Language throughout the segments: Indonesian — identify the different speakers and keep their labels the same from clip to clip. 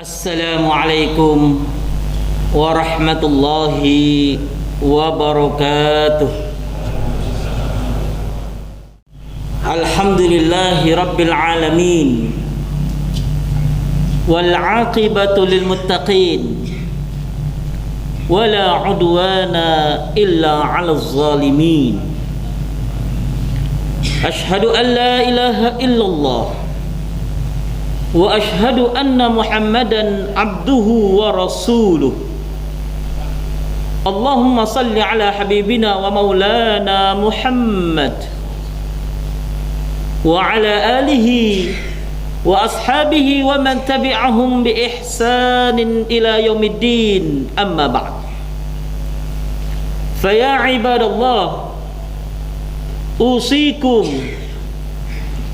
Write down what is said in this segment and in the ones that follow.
Speaker 1: Assalamualaikum warahmatullahi wabarakatuh. Alhamdulillahi rabbil alamin, wal aqibatu lil muttaqin, wala udwana illa 'alal zalimin. Ashhadu an la ilaha illallah wa ashhadu anna Muhammadan abduhu wa rasuluh. Allahumma salli ala habibina wa maulana Muhammad wa ala alihi wa ashabihi wa man tabi'ahum bi ihsanin ila yaumiddin, amma ba'd. Fa ya ibadallah, usikum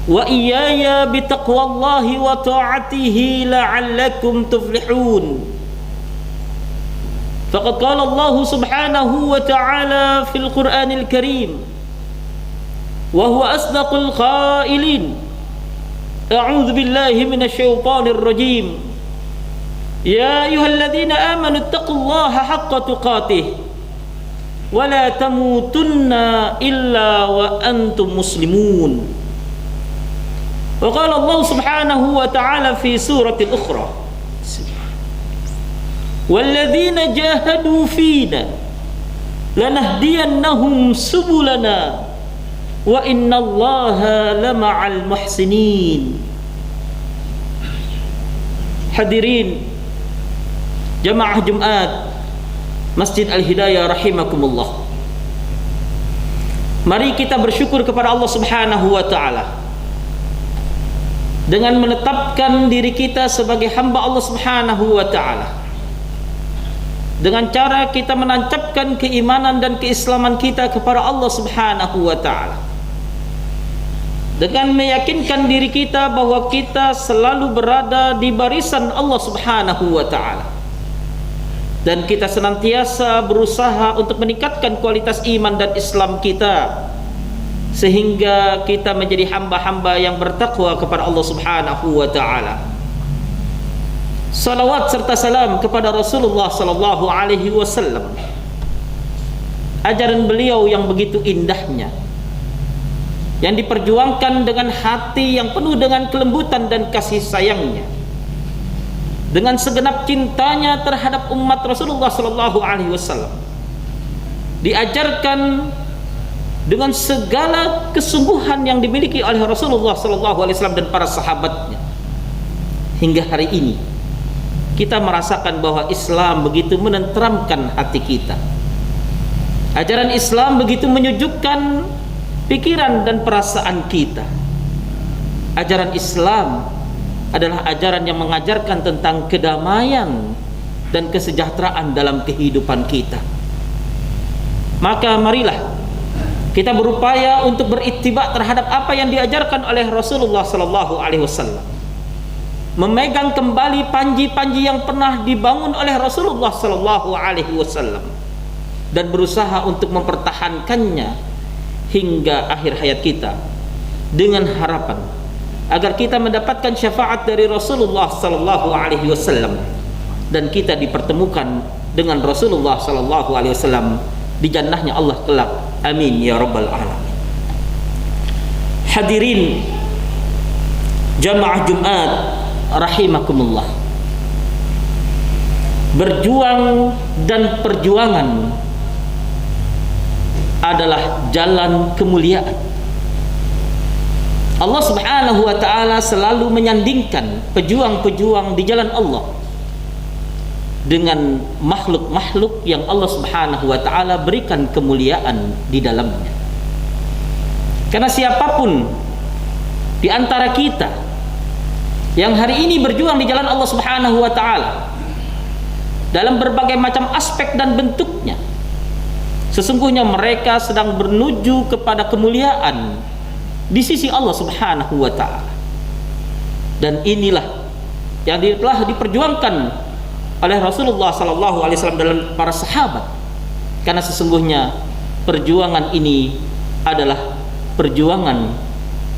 Speaker 1: wa iyaya bitaqwallahi wa ta'atihi la'allakum tuflihun. Faqad qala Allah subhanahu wa ta'ala fil Qur'anil Karim wa huwa asdaqul qailin. A'udzu billahi minasy syaithanir rajim. Ya ayyuhalladzina amanu taqullaha haqqa tuqatih wa la tamutunna illa wa antum muslimun. وقال الله سبحانه وتعالى في سورة أخرى والذين جاهدوا فينا لنهدينهم سبلنا وإن الله لمع المحسنين. Hadirin jamaah Jumat Masjid Al-Hidayah rahimakumullah, mari kita bersyukur kepada Allah Subhanahu wa ta'ala dengan menetapkan diri kita sebagai hamba Allah Subhanahu wa ta'ala, dengan cara kita menancapkan keimanan dan keislaman kita kepada Allah Subhanahu wa ta'ala, dengan meyakinkan diri kita bahwa kita selalu berada di barisan Allah Subhanahu wa ta'ala, dan kita senantiasa berusaha untuk meningkatkan kualitas iman dan Islam kita sehingga kita menjadi hamba-hamba yang bertakwa kepada Allah Subhanahu wa ta'ala. Salawat serta salam kepada Rasulullah sallallahu alaihi wasallam, ajaran beliau yang begitu indahnya, yang diperjuangkan dengan hati yang penuh dengan kelembutan dan kasih sayangnya, dengan segenap cintanya terhadap umat Rasulullah sallallahu alaihi wasallam, diajarkan dengan segala kesungguhan yang dimiliki oleh Rasulullah sallallahu alaihi wasallam dan para sahabatnya. Hingga hari ini kita merasakan bahwa Islam begitu menenteramkan hati kita. Ajaran Islam begitu menyejukkan pikiran dan perasaan kita. Ajaran Islam adalah ajaran yang mengajarkan tentang kedamaian dan kesejahteraan dalam kehidupan kita. Maka marilah kita berupaya untuk berittiba terhadap apa yang diajarkan oleh Rasulullah sallallahu alaihi wasallam, memegang kembali panji-panji yang pernah dibangun oleh Rasulullah sallallahu alaihi wasallam dan berusaha untuk mempertahankannya hingga akhir hayat kita, dengan harapan agar kita mendapatkan syafaat dari Rasulullah sallallahu alaihi wasallam dan kita dipertemukan dengan Rasulullah sallallahu alaihi wasallam di jannahnya Allah kelak. Amin ya rabbal alamin. Hadirin jamaah Jumat rahimakumullah, berjuang dan perjuangan adalah jalan kemuliaan. Allah Subhanahu wa ta'ala selalu menyandingkan pejuang-pejuang di jalan Allah dengan makhluk-makhluk yang Allah Subhanahu wa ta'ala berikan kemuliaan di dalamnya. Karena siapapun di antara kita yang hari ini berjuang di jalan Allah Subhanahu wa ta'ala dalam berbagai macam aspek dan bentuknya, sesungguhnya mereka sedang menuju kepada kemuliaan di sisi Allah Subhanahu wa ta'ala. Dan inilah yang telah diperjuangkan oleh Rasulullah sallallahu alaihi wasallam dalam para sahabat, karena sesungguhnya perjuangan ini adalah perjuangan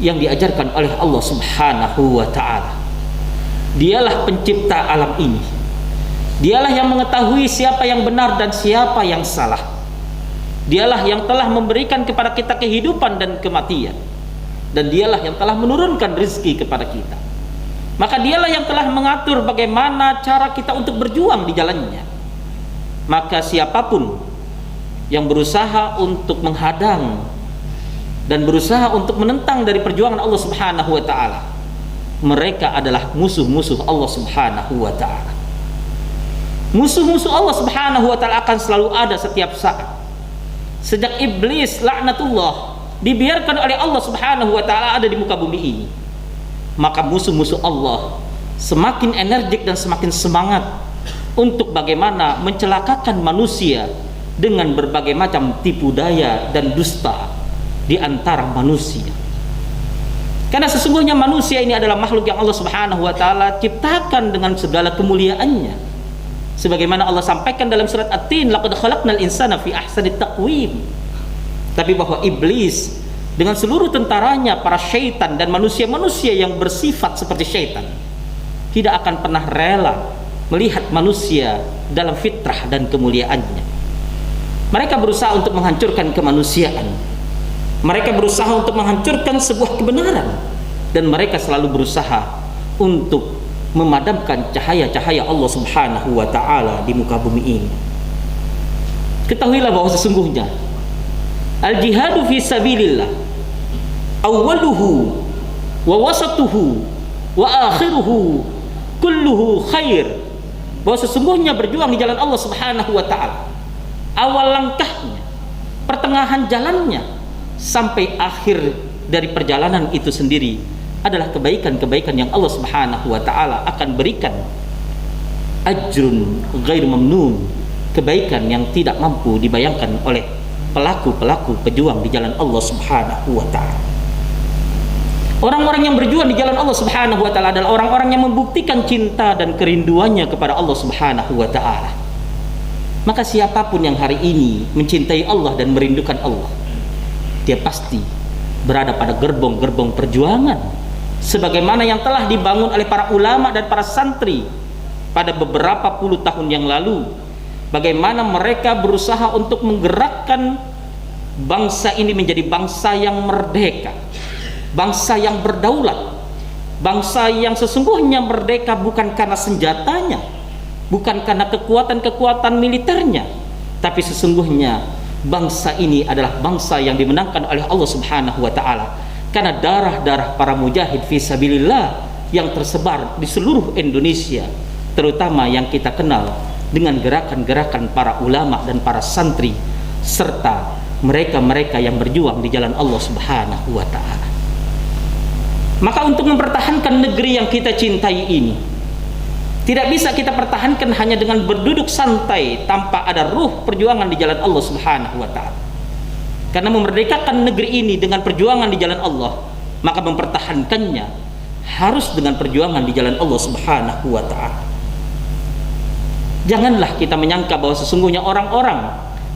Speaker 1: yang diajarkan oleh Allah Subhanahu wa ta'ala. Dialah pencipta alam ini. Dialah yang mengetahui siapa yang benar dan siapa yang salah. Dialah yang telah memberikan kepada kita kehidupan dan kematian. Dan dialah yang telah menurunkan rezeki kepada kita. Maka dialah yang telah mengatur bagaimana cara kita untuk berjuang di jalannya. Maka siapapun yang berusaha untuk menghadang dan berusaha untuk menentang dari perjuangan Allah Subhanahu wa taala, mereka adalah musuh-musuh Allah Subhanahu wa taala. Musuh-musuh Allah Subhanahu wa taala akan selalu ada setiap saat. Sejak iblis laknatullah dibiarkan oleh Allah Subhanahu wa taala ada di muka bumi ini, maka musuh-musuh Allah semakin energik dan semakin semangat untuk bagaimana mencelakakan manusia dengan berbagai macam tipu daya dan dusta di antara manusia. Karena sesungguhnya manusia ini adalah makhluk yang Allah Subhanahu wa taala ciptakan dengan segala kemuliaannya. Sebagaimana Allah sampaikan dalam surat At-Tin, laqad khalaqnal insana fi ahsani taqwim. Tapi bahwa iblis dengan seluruh tentaranya, para syaitan dan manusia-manusia yang bersifat seperti syaitan, tidak akan pernah rela melihat manusia dalam fitrah dan kemuliaannya. Mereka berusaha untuk menghancurkan kemanusiaan. Mereka berusaha untuk menghancurkan sebuah kebenaran, dan mereka selalu berusaha untuk memadamkan cahaya-cahaya Allah Subhanahu wa taala di muka bumi ini. Ketahuilah bahwa sesungguhnya al-jihadu fi sabilillah awwaluhu wa wasatuhu wa akhiruhu kulluhu khair. Bahwa sesungguhnya berjuang di jalan Allah Subhanahu wa taala, awal langkahnya, pertengahan jalannya, sampai akhir dari perjalanan itu sendiri adalah kebaikan-kebaikan yang Allah Subhanahu wa taala akan berikan ajrun ghair mamnun, kebaikan yang tidak mampu dibayangkan oleh pelaku-pelaku pejuang di jalan Allah Subhanahu wa taala. Orang-orang yang berjuang di jalan Allah Subhanahu wa taala adalah orang-orang yang membuktikan cinta dan kerinduannya kepada Allah Subhanahu wa taala. Maka siapapun yang hari ini mencintai Allah dan merindukan Allah, dia pasti berada pada gerbong-gerbong perjuangan sebagaimana yang telah dibangun oleh para ulama dan para santri pada beberapa puluh tahun yang lalu. Bagaimana mereka berusaha untuk menggerakkan bangsa ini menjadi bangsa yang merdeka, bangsa yang berdaulat, bangsa yang sesungguhnya merdeka bukan karena senjatanya, bukan karena kekuatan-kekuatan militernya, tapi sesungguhnya bangsa ini adalah bangsa yang dimenangkan oleh Allah Subhanahu wa taala karena darah-darah para mujahid fi sabilillah yang tersebar di seluruh Indonesia, terutama yang kita kenal dengan gerakan-gerakan para ulama dan para santri serta mereka-mereka yang berjuang di jalan Allah Subhanahu wa taala. Maka untuk mempertahankan negeri yang kita cintai ini, tidak bisa kita pertahankan hanya dengan berduduk santai tanpa ada ruh perjuangan di jalan Allah Subhanahu wa taala. Karena memerdekakan negeri ini dengan perjuangan di jalan Allah, maka mempertahankannya harus dengan perjuangan di jalan Allah Subhanahu wa taala. Janganlah kita menyangka bahwa sesungguhnya orang-orang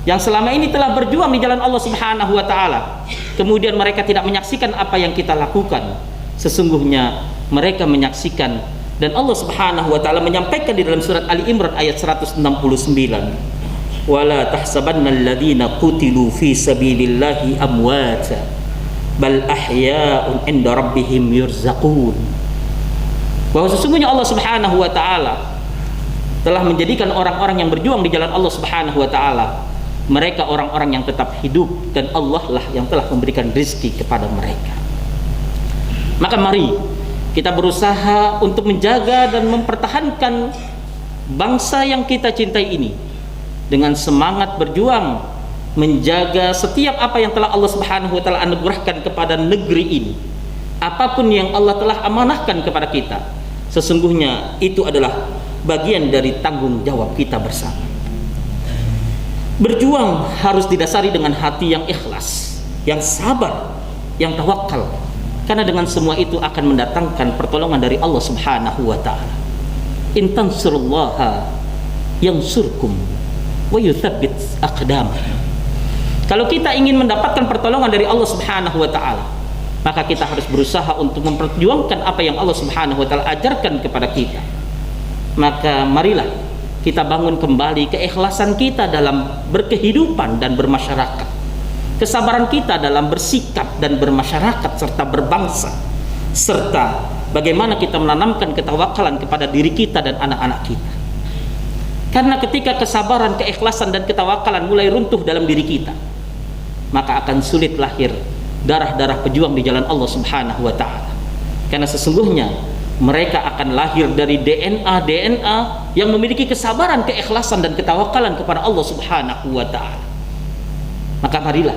Speaker 1: yang selama ini telah berjuang di jalan Allah Subhanahu wa taala, kemudian mereka tidak menyaksikan apa yang kita lakukan. Sesungguhnya mereka menyaksikan, dan Allah Subhanahu wa taala menyampaikan di dalam surat Ali Imran ayat 169, wala tahsabannal ladzina qutilu fi sabilillahi amwata bal ahya'un 'inda rabbihim yurzaqun. Bahwa sesungguhnya Allah Subhanahu wa taala telah menjadikan orang-orang yang berjuang di jalan Allah Subhanahu wa taala mereka orang-orang yang tetap hidup, dan Allah lah yang telah memberikan rezeki kepada mereka. Maka mari kita berusaha untuk menjaga dan mempertahankan bangsa yang kita cintai ini dengan semangat berjuang menjaga setiap apa yang telah Allah Subhanahu wa taala anugerahkan kepada negeri ini. Apapun yang Allah telah amanahkan kepada kita, sesungguhnya itu adalah bagian dari tanggung jawab kita bersama. Berjuang harus didasari dengan hati yang ikhlas, yang sabar, yang tawakal, karena dengan semua itu akan mendatangkan pertolongan dari Allah Subhanahu wa taala. In tansurullaha yansurkum wa yutsabbit aqdamakum. Kalau kita ingin mendapatkan pertolongan dari Allah Subhanahu wa taala, maka kita harus berusaha untuk memperjuangkan apa yang Allah Subhanahu wa taala ajarkan kepada kita. Maka marilah kita bangun kembali keikhlasan kita dalam berkehidupan dan bermasyarakat, kesabaran kita dalam bersikap dan bermasyarakat serta berbangsa, serta bagaimana kita menanamkan ketawakalan kepada diri kita dan anak-anak kita. Karena ketika kesabaran, keikhlasan dan ketawakalan mulai runtuh dalam diri kita, maka akan sulit lahir darah-darah pejuang di jalan Allah Subhanahu wa taala. Karena sesungguhnya mereka akan lahir dari DNA yang memiliki kesabaran, keikhlasan dan ketawakalan kepada Allah Subhanahu wa taala. Maka marilah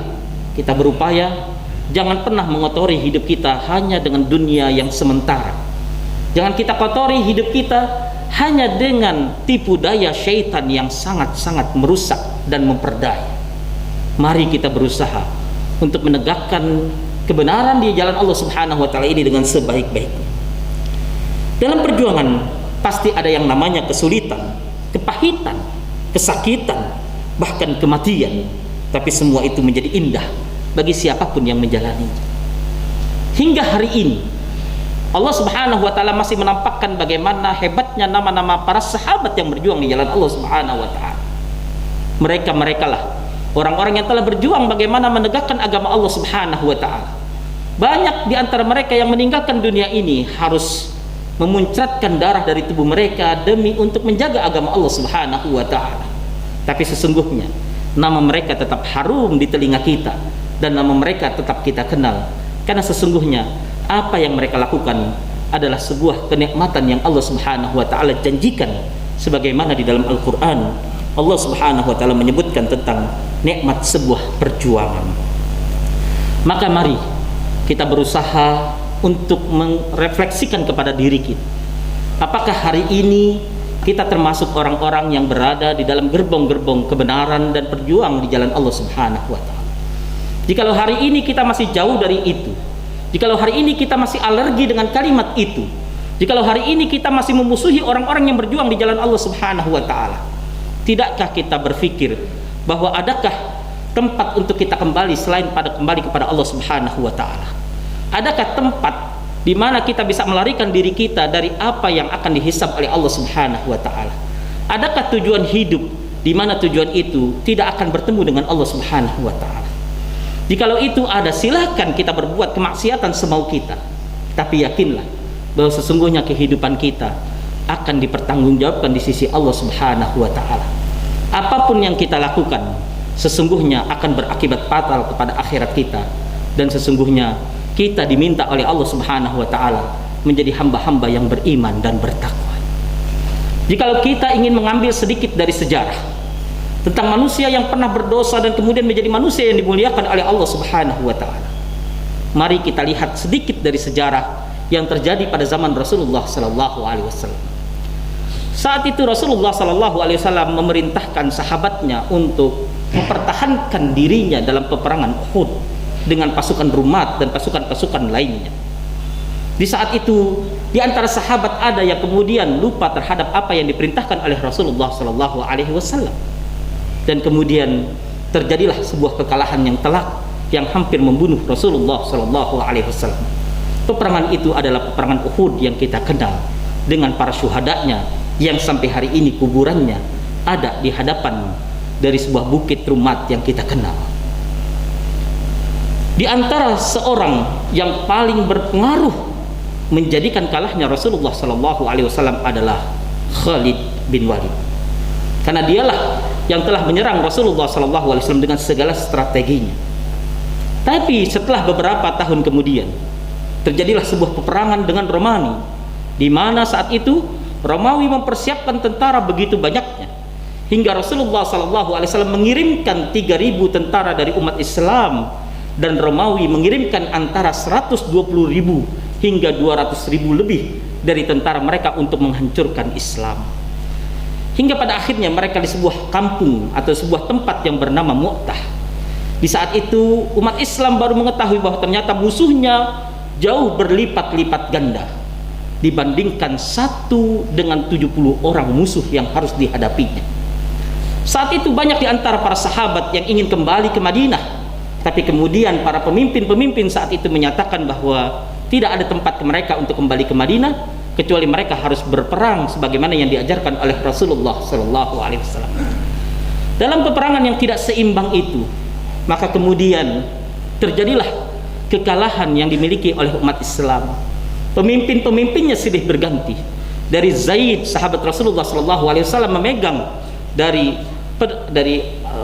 Speaker 1: kita berupaya jangan pernah mengotori hidup kita hanya dengan dunia yang sementara. Jangan kita kotori hidup kita hanya dengan tipu daya syaitan yang sangat-sangat merusak dan memperdaya. Mari kita berusaha untuk menegakkan kebenaran di jalan Allah Subhanahu wa taala ini dengan sebaik-baiknya. Dalam perjuangan pasti ada yang namanya kesulitan, kepahitan, kesakitan, bahkan kematian. Tapi semua itu menjadi indah bagi siapapun yang menjalaninya. Hingga hari ini Allah Subhanahu wa taala masih menampakkan bagaimana hebatnya nama-nama para sahabat yang berjuang di jalan Allah Subhanahu wa taala. Mereka lah orang-orang yang telah berjuang bagaimana menegakkan agama Allah Subhanahu wa taala. Banyak di antara mereka yang meninggalkan dunia ini harus memuncratkan darah dari tubuh mereka demi untuk menjaga agama Allah Subhanahu wa taala. Tapi sesungguhnya nama mereka tetap harum di telinga kita dan nama mereka tetap kita kenal, karena sesungguhnya apa yang mereka lakukan adalah sebuah kenikmatan yang Allah Subhanahu wa taala janjikan, sebagaimana di dalam Al-Qur'an Allah Subhanahu wa taala menyebutkan tentang nikmat sebuah perjuangan. Maka mari kita berusaha untuk merefleksikan kepada diri kita. Apakah hari ini kita termasuk orang-orang yang berada di dalam gerbong-gerbong kebenaran dan perjuang di jalan Allah Subhanahu wa taala? Jikalau hari ini kita masih jauh dari itu, jikalau hari ini kita masih alergi dengan kalimat itu, jikalau hari ini kita masih memusuhi orang-orang yang berjuang di jalan Allah Subhanahu wa taala, tidakkah kita berpikir bahwa adakah tempat untuk kita kembali selain pada kembali kepada Allah Subhanahu wa taala? Adakah tempat di mana kita bisa melarikan diri kita dari apa yang akan dihisab oleh Allah Subhanahu wa taala? Adakah tujuan hidup di mana tujuan itu tidak akan bertemu dengan Allah Subhanahu wa taala? Jikalau itu ada, silakan kita berbuat kemaksiatan semau kita. Tapi yakinlah bahwa sesungguhnya kehidupan kita akan dipertanggungjawabkan di sisi Allah Subhanahu wa taala. Apapun yang kita lakukan sesungguhnya akan berakibat fatal kepada akhirat kita, dan sesungguhnya kita diminta oleh Allah Subhanahu wa taala menjadi hamba-hamba yang beriman dan bertakwa. Jikalau kita ingin mengambil sedikit dari sejarah tentang manusia yang pernah berdosa dan kemudian menjadi manusia yang dimuliakan oleh Allah Subhanahu wa taala, mari kita lihat sedikit dari sejarah yang terjadi pada zaman Rasulullah sallallahu alaihi wasallam. Saat itu Rasulullah sallallahu alaihi wasallam memerintahkan sahabatnya untuk mempertahankan dirinya dalam peperangan Uhud dengan pasukan Rumat dan pasukan-pasukan lainnya. Di saat itu di antara sahabat ada yang kemudian lupa terhadap apa yang diperintahkan oleh Rasulullah sallallahu alaihi wasallam, dan kemudian terjadilah sebuah kekalahan yang telak yang hampir membunuh Rasulullah sallallahu alaihi wasallam. Peperangan itu adalah peperangan Uhud yang kita kenal dengan para syuhadanya yang sampai hari ini kuburannya ada di hadapan dari sebuah bukit Rumat yang kita kenal. Di antara seorang yang paling berpengaruh menjadikan kalahnya Rasulullah sallallahu alaihi wasallam adalah Khalid bin Walid. Karena dialah yang telah menyerang Rasulullah sallallahu alaihi wasallam dengan segala strateginya. Tapi setelah beberapa tahun kemudian terjadilah sebuah peperangan dengan Romawi, di mana saat itu Romawi mempersiapkan tentara begitu banyaknya hingga Rasulullah sallallahu alaihi wasallam mengirimkan 3.000 tentara dari umat Islam, dan Romawi mengirimkan antara 120.000 hingga 200.000 lebih dari tentara mereka untuk menghancurkan Islam. Hingga pada akhirnya mereka di sebuah kampung atau sebuah tempat yang bernama Mu'tah. Di saat itu umat Islam baru mengetahui bahwa ternyata musuhnya jauh berlipat-lipat ganda dibandingkan 1 dengan 70 orang musuh yang harus dihadapinya. Saat itu banyak di antara para sahabat yang ingin kembali ke Madinah Tapi kemudian para pemimpin-pemimpin saat itu menyatakan bahwa tidak ada tempat mereka untuk kembali ke Madinah kecuali mereka harus berperang sebagaimana yang diajarkan oleh Rasulullah sallallahu alaihi wasallam. Dalam peperangan yang tidak seimbang itu, maka kemudian terjadilah kekalahan yang dimiliki oleh umat Islam. Pemimpin-pemimpinnya silih berganti. Dari Zaid sahabat Rasulullah sallallahu alaihi wasallam memegang dari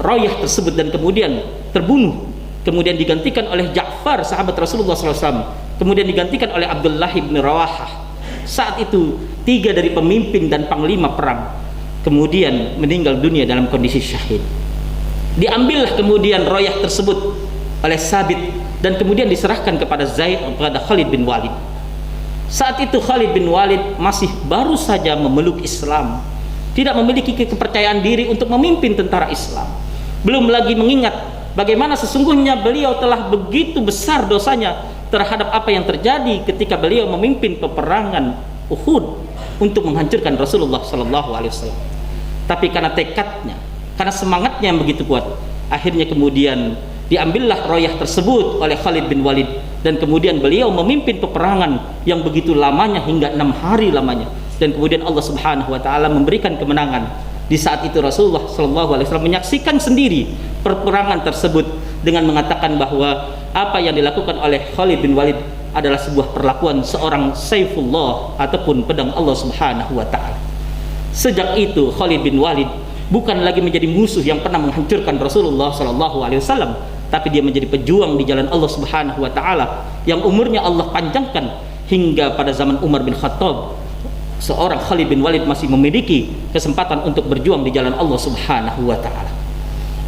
Speaker 1: royah tersebut dan kemudian terbunuh. Kemudian digantikan oleh Ja'far sahabat Rasulullah SAW, kemudian digantikan oleh Abdullah bin Rawahah. Saat itu 3 dari pemimpin dan panglima perang kemudian meninggal dunia dalam kondisi syahid. Diambillah kemudian royah tersebut oleh Sabit dan kemudian diserahkan kepada Zaid, kepada Khalid bin Walid. Saat itu Khalid bin Walid masih baru saja memeluk Islam, tidak memiliki kepercayaan diri untuk memimpin tentara Islam, belum lagi mengingat bagaimana sesungguhnya beliau telah begitu besar dosanya terhadap apa yang terjadi ketika beliau memimpin peperangan Uhud untuk menghancurkan Rasulullah sallallahu alaihi wasallam. Tapi karena tekadnya, karena semangatnya yang begitu kuat, akhirnya kemudian diambillah royah tersebut oleh Khalid bin Walid dan kemudian beliau memimpin peperangan yang begitu lamanya hingga 6 hari lamanya, dan kemudian Allah Subhanahu wa taala memberikan kemenangan. Di saat itu Rasulullah SAW menyaksikan sendiri peperangan tersebut dengan mengatakan bahwa apa yang dilakukan oleh Khalid bin Walid adalah sebuah perlakuan seorang Saifullah ataupun pedang Allah Subhanahu wa taala. Sejak itu Khalid bin Walid bukan lagi menjadi musuh yang pernah menghancurkan Rasulullah SAW, tapi dia menjadi pejuang di jalan Allah Subhanahu wa taala yang umurnya Allah panjangkan hingga pada zaman Umar bin Khattab. Seorang Khalid bin Walid masih memiliki kesempatan untuk berjuang di jalan Allah Subhanahu wa taala.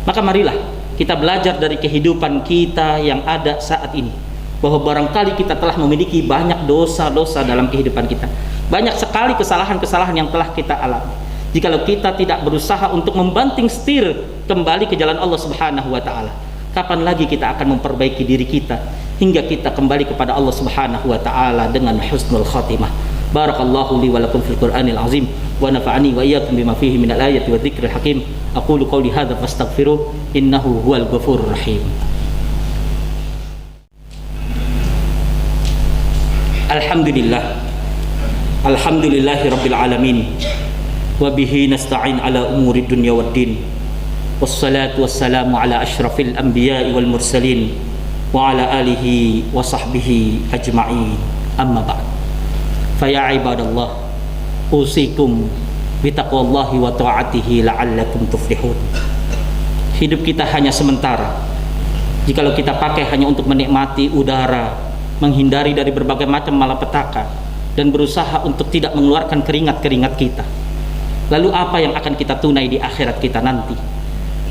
Speaker 1: Maka marilah kita belajar dari kehidupan kita yang ada saat ini, bahwa barangkali kita telah memiliki banyak dosa-dosa dalam kehidupan kita. Banyak sekali kesalahan-kesalahan yang telah kita alami. Jikalau kita tidak berusaha untuk membanting setir kembali ke jalan Allah Subhanahu wa taala, kapan lagi kita akan memperbaiki diri kita hingga kita kembali kepada Allah Subhanahu wa taala dengan husnul khatimah. Barakallahu li wa lakum fil Qur'anil azim wa nafa'ani wa iyyakum bima fihi minal ayati wa dzikril hakim. Aqulu qawli hadza fastaghfiruh innahu huwal ghafurur rahim. Alhamdulillahi rabbil alamin wa bihi nasta'in ala umuri dunya waddin. Wassalatu wassalamu ala asyrafil anbiya'i wal mursalin wa ala alihi wa sahbihi ajma'in. Amma ba'd. Faya ibadallah, usikum bitaqwallahi wa ta'atihi la'allakum tuflihun. Hidup kita hanya sementara. Jikalau kita pakai hanya untuk menikmati udara, menghindari dari berbagai macam malapetaka, dan berusaha untuk tidak mengeluarkan keringat-keringat kita, lalu apa yang akan kita tunai di akhirat kita nanti?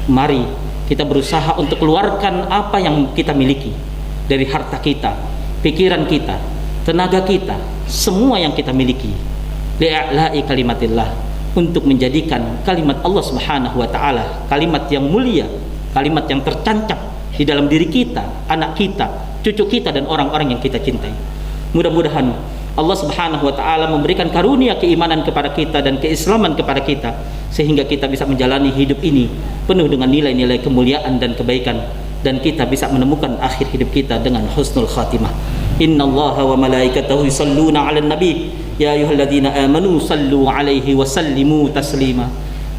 Speaker 1: Mari kita berusaha untuk keluarkan apa yang kita miliki dari harta kita, pikiran kita, tenaga kita, semua yang kita miliki, li'a'la'i kalimatillah, untuk menjadikan kalimat Allah Subhanahu wa taala kalimat yang mulia, kalimat yang tertancap di dalam diri kita, anak kita, cucu kita, dan orang-orang yang kita cintai. Mudah-mudahan Allah Subhanahu wa taala memberikan karunia keimanan kepada kita dan keislaman kepada kita, sehingga kita bisa menjalani hidup ini penuh dengan nilai-nilai kemuliaan dan kebaikan, dan kita bisa menemukan akhir hidup kita dengan husnul khatimah. Innallaha wa malaikatahu yusalluna 'alan nabi ya ayyuhalladzina amanu sallu 'alaihi wa sallimu taslima.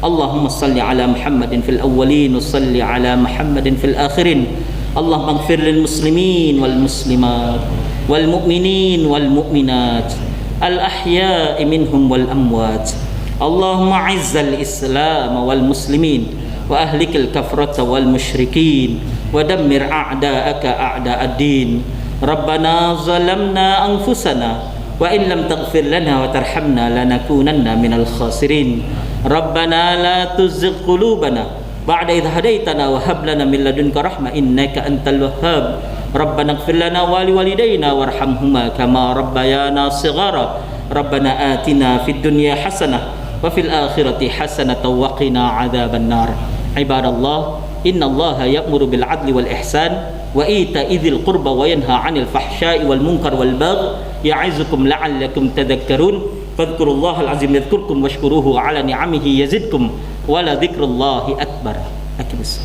Speaker 1: Allahumma salli 'ala Muhammadin fil awwalin wa salli 'ala Muhammadin fil akhirin. Allahumma ighfir lil muslimin wal muslimat wal mu'minin wal mu'minat al ahya'i minhum wal amwat. Allahumma 'izzal islam wal muslimin wa ahlikil kafrata wal musyrikin wa dammir a'da'aka a'da'ad-din. Rabbana zalamna anfusana wa in lam taghfir lana wa tarhamna lanakunanna minal khasirin. Rabbana la tuzigh qulubana ba'da idh hadaitana wa hab lana min ladunka rahmah innaka antal wahhab. Rabbana ighfir lana wa liwalidayna warhamhuma kama rabbayana shighara. Rabbana atina fid dunya hasanah wa fil akhirati hasanatan wa qina adzaban nar. Ibadallah, innallaha ya'muru bil 'adli wal ihsan wa ita'i dzil qurba wa yanha 'anil fahsya'i wal munkar wal baghi ya'izukum la'allakum tadhakkarun. Fadhkurullahal azim yadhkurkum washkuruhu 'ala ni'amihi yazidkum wa la dzikrullahi akbar. Akimus.